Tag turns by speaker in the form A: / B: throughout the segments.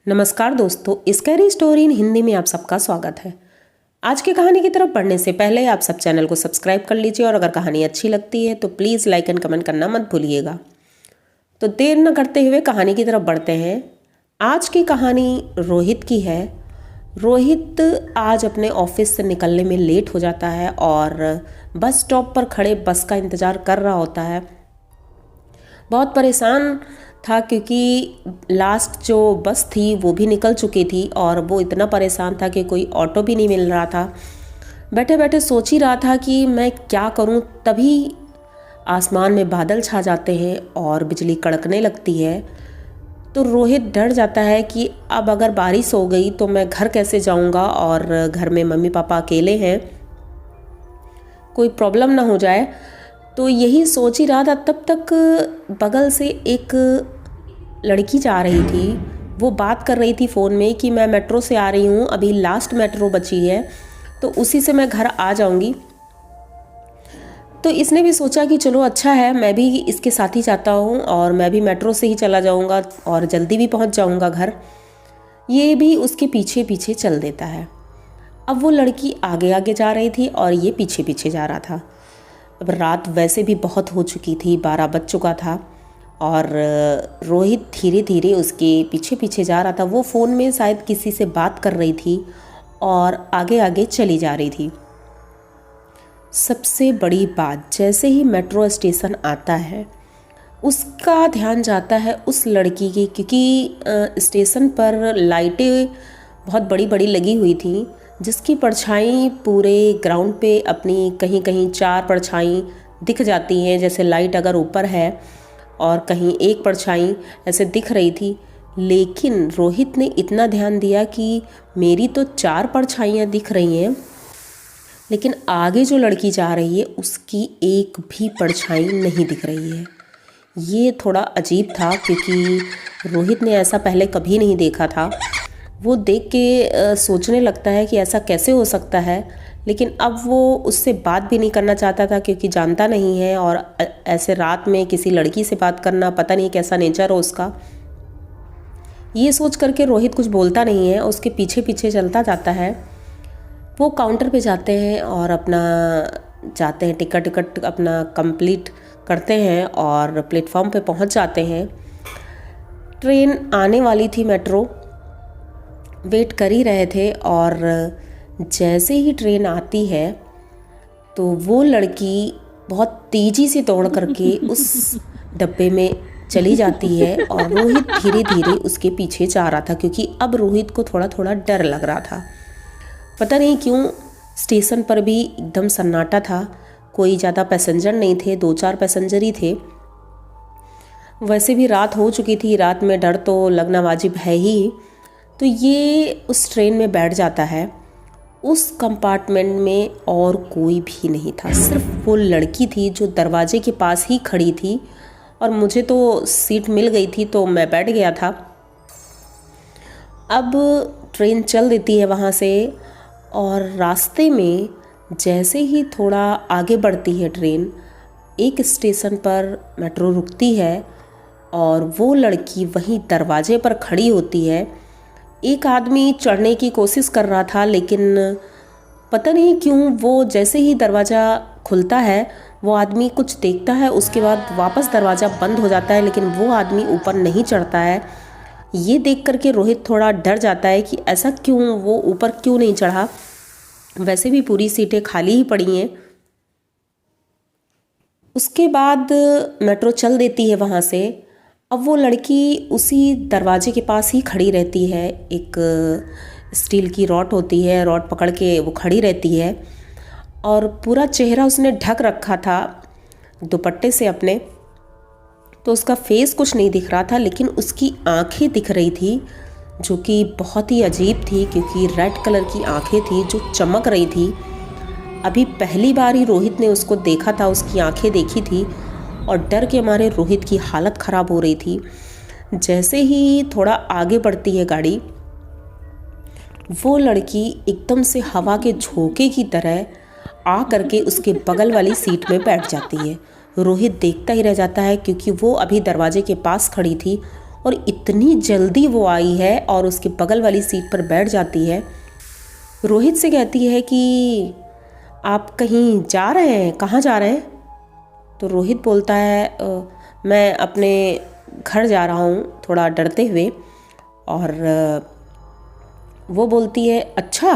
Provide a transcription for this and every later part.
A: नमस्कार दोस्तों, scary story in Hindi में आप सबका स्वागत है। आज की कहानी की तरफ बढ़ने से पहले आप सब चैनल को सब्सक्राइब कर लीजिए और अगर कहानी अच्छी लगती है तो प्लीज़ लाइक एंड कमेंट करना मत भूलिएगा। तो देर न करते हुए कहानी की तरफ बढ़ते हैं। आज की कहानी रोहित की है। रोहित आज अपने ऑफिस से निकलने में लेट हो जाता है और बस स्टॉप पर खड़े बस का इंतज़ार कर रहा होता है। बहुत परेशान था क्योंकि लास्ट जो बस थी वो भी निकल चुकी थी और वो इतना परेशान था कि कोई ऑटो भी नहीं मिल रहा था। बैठे बैठे सोच ही रहा था कि मैं क्या करूं, तभी आसमान में बादल छा जाते हैं और बिजली कड़कने लगती है। तो रोहित डर जाता है कि अब अगर बारिश हो गई तो मैं घर कैसे जाऊंगा और घर में मम्मी पापा अकेले हैं, कोई प्रॉब्लम ना हो जाए। तो यही सोच ही रहा था, तब तक बगल से एक लड़की जा रही थी। वो बात कर रही थी फ़ोन में कि मैं मेट्रो से आ रही हूँ, अभी लास्ट मेट्रो बची है तो उसी से मैं घर आ जाऊँगी। तो इसने भी सोचा कि चलो अच्छा है, मैं भी इसके साथ ही जाता हूँ और मैं भी मेट्रो से ही चला जाऊँगा और जल्दी भी पहुँच जाऊँगा घर। ये भी उसके पीछे पीछे चल देता है। अब वो लड़की आगे आगे जा रही थी और ये पीछे पीछे जा रहा था। अब रात वैसे भी बहुत हो चुकी थी, 12 बज चुका था और रोहित धीरे धीरे उसके पीछे पीछे जा रहा था। वो फ़ोन में शायद किसी से बात कर रही थी और आगे आगे चली जा रही थी। सबसे बड़ी बात, जैसे ही मेट्रो स्टेशन आता है उसका ध्यान जाता है उस लड़की की, क्योंकि स्टेशन पर लाइटें बहुत बड़ी बड़ी लगी हुई थी जिसकी परछाई पूरे ग्राउंड पे अपनी कहीं कहीं 4 परछाई दिख जाती हैं। जैसे लाइट अगर ऊपर है और कहीं एक परछाई ऐसे दिख रही थी, लेकिन रोहित ने इतना ध्यान दिया कि मेरी तो 4 परछाइयाँ दिख रही हैं, लेकिन आगे जो लड़की जा रही है उसकी एक भी परछाई नहीं दिख रही है। ये थोड़ा अजीब था क्योंकि रोहित ने ऐसा पहले कभी नहीं देखा था। वो देख के सोचने लगता है कि ऐसा कैसे हो सकता है, लेकिन अब वो उससे बात भी नहीं करना चाहता था क्योंकि जानता नहीं है और ऐसे रात में किसी लड़की से बात करना, पता नहीं कैसा नेचर हो उसका। ये सोच करके रोहित कुछ बोलता नहीं है, उसके पीछे पीछे चलता जाता है। वो काउंटर पे जाते हैं और टिकट अपना कंप्लीट करते हैं और प्लेटफॉर्म पे पहुंच जाते हैं। ट्रेन आने वाली थी, मेट्रो वेट कर ही रहे थे और जैसे ही ट्रेन आती है तो वो लड़की बहुत तेज़ी से दौड़ करके उस डब्बे में चली जाती है और रोहित धीरे धीरे उसके पीछे जा रहा था क्योंकि अब रोहित को थोड़ा थोड़ा डर लग रहा था। पता नहीं क्यों स्टेशन पर भी एकदम सन्नाटा था, कोई ज़्यादा पैसेंजर नहीं थे, 2-4 पैसेंजर ही थे। वैसे भी रात हो चुकी थी, रात में डर तो लगना वाजिब है ही। तो ये उस ट्रेन में बैठ जाता है। उस कंपार्टमेंट में और कोई भी नहीं था, सिर्फ वो लड़की थी जो दरवाजे के पास ही खड़ी थी और मुझे तो सीट मिल गई थी तो मैं बैठ गया था। अब ट्रेन चल देती है वहाँ से और रास्ते में जैसे ही थोड़ा आगे बढ़ती है ट्रेन, एक स्टेशन पर मेट्रो रुकती है और वो लड़की वहीं दरवाजे पर खड़ी होती है। एक आदमी चढ़ने की कोशिश कर रहा था, लेकिन पता नहीं क्यों वो जैसे ही दरवाज़ा खुलता है वो आदमी कुछ देखता है, उसके बाद वापस दरवाज़ा बंद हो जाता है, लेकिन वो आदमी ऊपर नहीं चढ़ता है। ये देख करके रोहित थोड़ा डर जाता है कि ऐसा क्यों, वो ऊपर क्यों नहीं चढ़ा। वैसे भी पूरी सीटें खाली ही पड़ी हैं। उसके बाद मेट्रो चल देती है वहाँ से। अब वो लड़की उसी दरवाजे के पास ही खड़ी रहती है। एक स्टील की रॉड होती है, रॉड पकड़ के वो खड़ी रहती है और पूरा चेहरा उसने ढक रखा था दुपट्टे से अपने, तो उसका फेस कुछ नहीं दिख रहा था, लेकिन उसकी आंखें दिख रही थी जो कि बहुत ही अजीब थी क्योंकि रेड कलर की आंखें थी जो चमक रही थी। अभी पहली बार ही रोहित ने उसको देखा था, उसकी आंखें देखी थी और डर के मारे रोहित की हालत ख़राब हो रही थी। जैसे ही थोड़ा आगे बढ़ती है गाड़ी, वो लड़की एकदम से हवा के झोंके की तरह आ करके उसके बगल वाली सीट में बैठ जाती है। रोहित देखता ही रह जाता है क्योंकि वो अभी दरवाजे के पास खड़ी थी और इतनी जल्दी वो आई है और उसके बगल वाली सीट पर बैठ जाती है। रोहित से कहती है कि आप कहीं जा रहे हैं, कहाँ जा रहे हैं? तो रोहित बोलता है मैं अपने घर जा रहा हूँ, थोड़ा डरते हुए। और वो बोलती है अच्छा।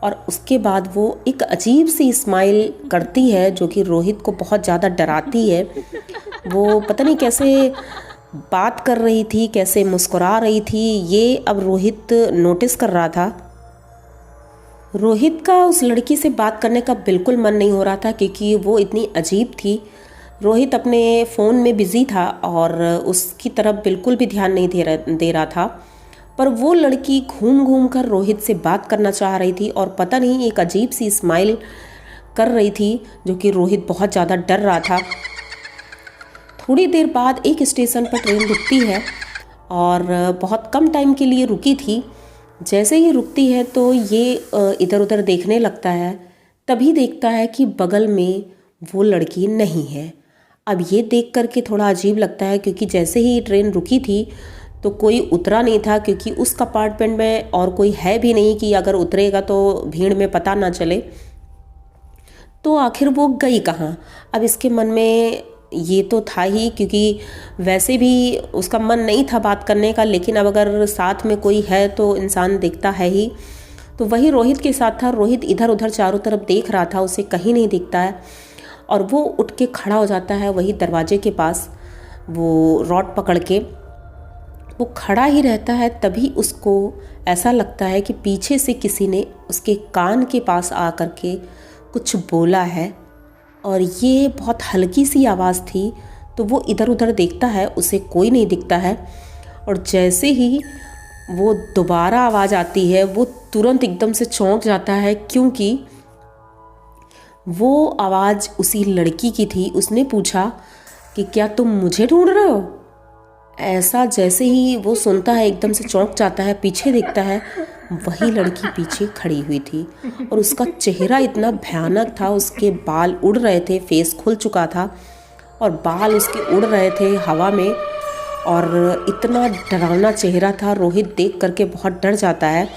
A: और उसके बाद वो एक अजीब सी स्माइल करती है जो कि रोहित को बहुत ज़्यादा डराती है। वो पता नहीं कैसे बात कर रही थी, कैसे मुस्कुरा रही थी, ये अब रोहित नोटिस कर रहा था। रोहित का उस लड़की से बात करने का बिल्कुल मन नहीं हो रहा था क्योंकि वो इतनी अजीब थी। रोहित अपने फ़ोन में बिज़ी था और उसकी तरफ बिल्कुल भी ध्यान नहीं दे रहा था। पर वो लड़की घूम घूम कर रोहित से बात करना चाह रही थी और पता नहीं एक अजीब सी स्माइल कर रही थी जो कि रोहित बहुत ज़्यादा डर रहा था। थोड़ी देर बाद एक स्टेशन पर ट्रेन रुकती है और बहुत कम टाइम के लिए रुकी थी। जैसे ही रुकती है तो ये इधर उधर देखने लगता है, तभी देखता है कि बगल में वो लड़की नहीं है। अब ये देख कर के थोड़ा अजीब लगता है क्योंकि जैसे ही ट्रेन रुकी थी तो कोई उतरा नहीं था, क्योंकि उस कंपार्टमेंट में और कोई है भी नहीं कि अगर उतरेगा तो भीड़ में पता ना चले। तो आखिर वो गई कहाँ? अब इसके मन में ये तो था ही, क्योंकि वैसे भी उसका मन नहीं था बात करने का, लेकिन अब अगर साथ में कोई है तो इंसान देखता है ही। तो वही रोहित के साथ था। रोहित इधर उधर चारों तरफ देख रहा था, उसे कहीं नहीं दिखता है और वो उठ के खड़ा हो जाता है वही दरवाजे के पास, वो रॉड पकड़ के वो खड़ा ही रहता है। तभी उसको ऐसा लगता है कि पीछे से किसी ने उसके कान के पास आकर के कुछ बोला है और ये बहुत हल्की सी आवाज़ थी। तो वो इधर उधर देखता है, उसे कोई नहीं दिखता है और जैसे ही वो दोबारा आवाज़ आती है वो तुरंत एकदम से चौंक जाता है, क्योंकि वो आवाज़ उसी लड़की की थी। उसने पूछा कि क्या तुम मुझे ढूंढ रहे हो? ऐसा जैसे ही वो सुनता है एकदम से चौंक जाता है, पीछे देखता है, वही लड़की पीछे खड़ी हुई थी और उसका चेहरा इतना भयानक था। उसके बाल उड़ रहे थे, फेस खुल चुका था और बाल उसके उड़ रहे थे हवा में और इतना डरावना चेहरा था। रोहित देख करके बहुत डर जाता है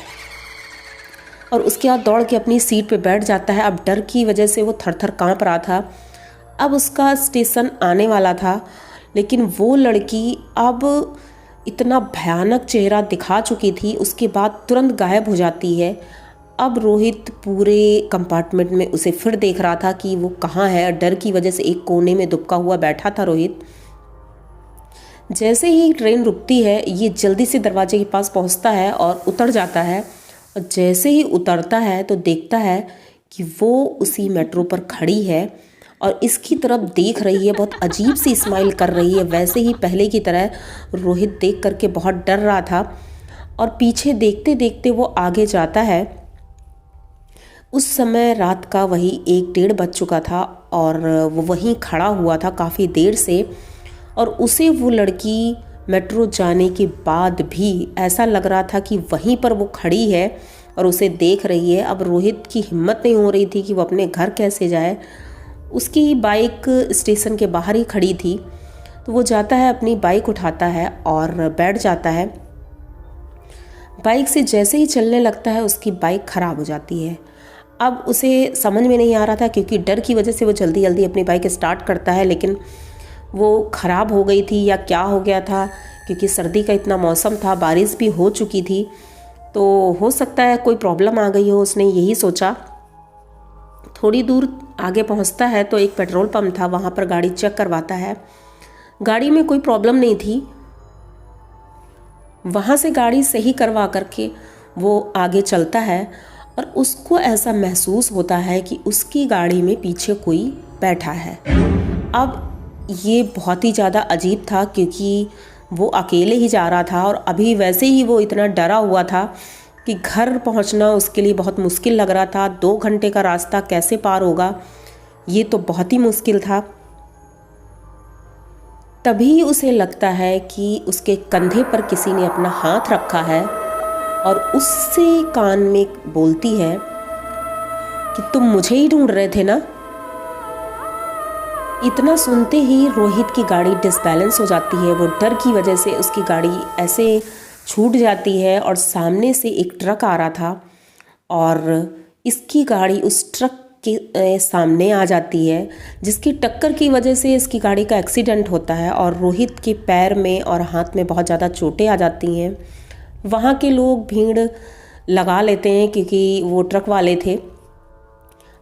A: और उसके बाद दौड़ के अपनी सीट पे बैठ जाता है। अब डर की वजह से वो थर थर काँप रहा था। अब उसका स्टेशन आने वाला था, लेकिन वो लड़की अब इतना भयानक चेहरा दिखा चुकी थी, उसके बाद तुरंत गायब हो जाती है। अब रोहित पूरे कंपार्टमेंट में उसे फिर देख रहा था कि वो कहाँ है। डर की वजह से एक कोने में दुबका हुआ बैठा था रोहित। जैसे ही ट्रेन रुकती है ये जल्दी से दरवाजे के पास पहुँचता है और उतर जाता है और जैसे ही उतरता है तो देखता है कि वो उसी मेट्रो पर खड़ी है और इसकी तरफ देख रही है, बहुत अजीब सी स्माइल कर रही है। वैसे ही पहले की तरह रोहित देख करके बहुत डर रहा था और पीछे देखते देखते वो आगे जाता है। उस समय रात का वही 1-1:30 बज चुका था और वो वहीं खड़ा हुआ था काफ़ी देर से और उसे वो लड़की मेट्रो जाने के बाद भी ऐसा लग रहा था कि वहीं पर वो खड़ी है और उसे देख रही है। अब रोहित की हिम्मत नहीं हो रही थी कि वो अपने घर कैसे जाए। उसकी बाइक स्टेशन के बाहर ही खड़ी थी, तो वो जाता है, अपनी बाइक उठाता है और बैठ जाता है। बाइक से जैसे ही चलने लगता है उसकी बाइक ख़राब हो जाती है। अब उसे समझ में नहीं आ रहा था क्योंकि डर की वजह से वो जल्दी जल्दी अपनी बाइक स्टार्ट करता है, लेकिन वो ख़राब हो गई थी या क्या हो गया था, क्योंकि सर्दी का इतना मौसम था, बारिश भी हो चुकी थी, तो हो सकता है कोई प्रॉब्लम आ गई हो, उसने यही सोचा। थोड़ी दूर आगे पहुंचता है तो एक पेट्रोल पंप था, वहाँ पर गाड़ी चेक करवाता है। गाड़ी में कोई प्रॉब्लम नहीं थी। वहाँ से गाड़ी सही करवा करके वो आगे चलता है और उसको ऐसा महसूस होता है कि उसकी गाड़ी में पीछे कोई बैठा है। अब ये बहुत ही ज़्यादा अजीब था क्योंकि वो अकेले ही जा रहा था और अभी वैसे ही वो इतना डरा हुआ था कि घर पहुंचना उसके लिए बहुत मुश्किल लग रहा था। 2 घंटे का रास्ता कैसे पार होगा, ये तो बहुत ही मुश्किल था। तभी उसे लगता है कि उसके कंधे पर किसी ने अपना हाथ रखा है और उससे कान में बोलती है कि तुम मुझे ही ढूंढ रहे थे ना। इतना सुनते ही रोहित की गाड़ी डिसबैलेंस हो जाती है। वो डर की वजह से उसकी गाड़ी ऐसे छूट जाती है और सामने से एक ट्रक आ रहा था और इसकी गाड़ी उस ट्रक के सामने आ जाती है, जिसकी टक्कर की वजह से इसकी गाड़ी का एक्सीडेंट होता है और रोहित के पैर में और हाथ में बहुत ज़्यादा चोटें आ जाती हैं। वहाँ के लोग भीड़ लगा लेते हैं क्योंकि वो ट्रक वाले थे,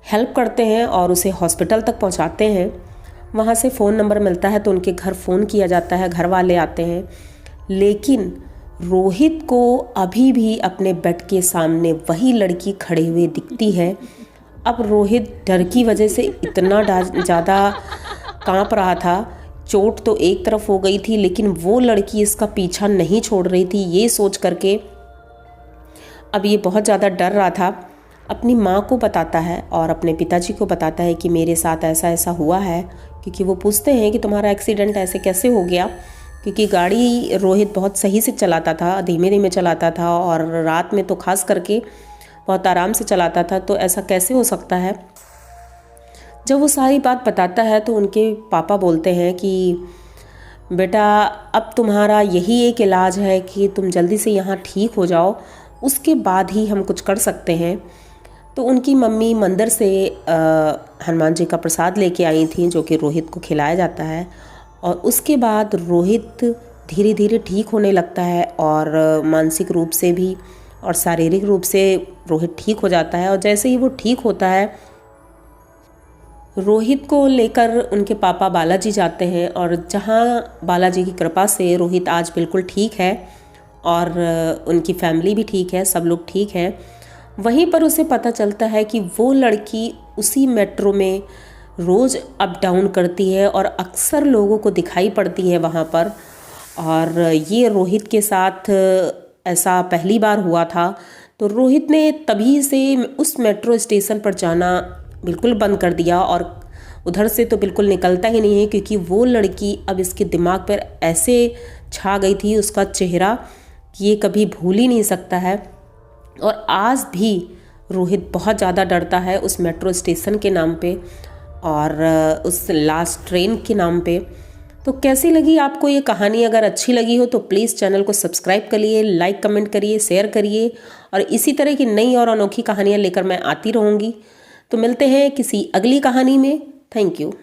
A: हेल्प करते हैं और उसे हॉस्पिटल तक पहुँचाते हैं। वहाँ से फ़ोन नंबर मिलता है तो उनके घर फ़ोन किया जाता है, घर वाले आते हैं। लेकिन रोहित को अभी भी अपने बेड के सामने वही लड़की खड़े हुए दिखती है। अब रोहित डर की वजह से इतना ज़्यादा कांप रहा था। चोट तो एक तरफ हो गई थी लेकिन वो लड़की इसका पीछा नहीं छोड़ रही थी। ये सोच करके अब ये बहुत ज़्यादा डर रहा था। अपनी माँ को बताता है और अपने पिताजी को बताता है कि मेरे साथ ऐसा ऐसा हुआ है, क्योंकि वो पूछते हैं कि तुम्हारा एक्सीडेंट ऐसे कैसे हो गया, क्योंकि गाड़ी रोहित बहुत सही से चलाता था, धीमे धीमे चलाता था और रात में तो खास करके बहुत आराम से चलाता था, तो ऐसा कैसे हो सकता है। जब वो सारी बात बताता है तो उनके पापा बोलते हैं कि बेटा अब तुम्हारा यही एक इलाज है कि तुम जल्दी से यहाँ ठीक हो जाओ, उसके बाद ही हम कुछ कर सकते हैं। तो उनकी मम्मी मंदिर से हनुमान जी का प्रसाद लेके आई थी जो कि रोहित को खिलाया जाता है और उसके बाद रोहित धीरे धीरे ठीक होने लगता है और मानसिक रूप से भी और शारीरिक रूप से रोहित ठीक हो जाता है। और जैसे ही वो ठीक होता है, रोहित को लेकर उनके पापा बालाजी जाते हैं और जहाँ बालाजी की कृपा से रोहित आज बिल्कुल ठीक है और उनकी फैमिली भी ठीक है, सब लोग ठीक हैं। वहीं पर उसे पता चलता है कि वो लड़की उसी मेट्रो में रोज़ अप डाउन करती है और अक्सर लोगों को दिखाई पड़ती है वहाँ पर। और ये रोहित के साथ ऐसा पहली बार हुआ था, तो रोहित ने तभी से उस मेट्रो स्टेशन पर जाना बिल्कुल बंद कर दिया और उधर से तो बिल्कुल निकलता ही नहीं है, क्योंकि वो लड़की अब इसके दिमाग पर ऐसे छा गई थी, उसका चेहरा, कि ये कभी भूल ही नहीं सकता है। और आज भी रोहित बहुत ज़्यादा डरता है उस मेट्रो स्टेशन के नाम पे और उस लास्ट ट्रेन के नाम पे। तो कैसी लगी आपको ये कहानी? अगर अच्छी लगी हो तो प्लीज़ चैनल को सब्सक्राइब करिए, लाइक कमेंट करिए, शेयर करिए और इसी तरह की नई और अनोखी कहानियाँ लेकर मैं आती रहूँगी। तो मिलते हैं किसी अगली कहानी में। Thank you.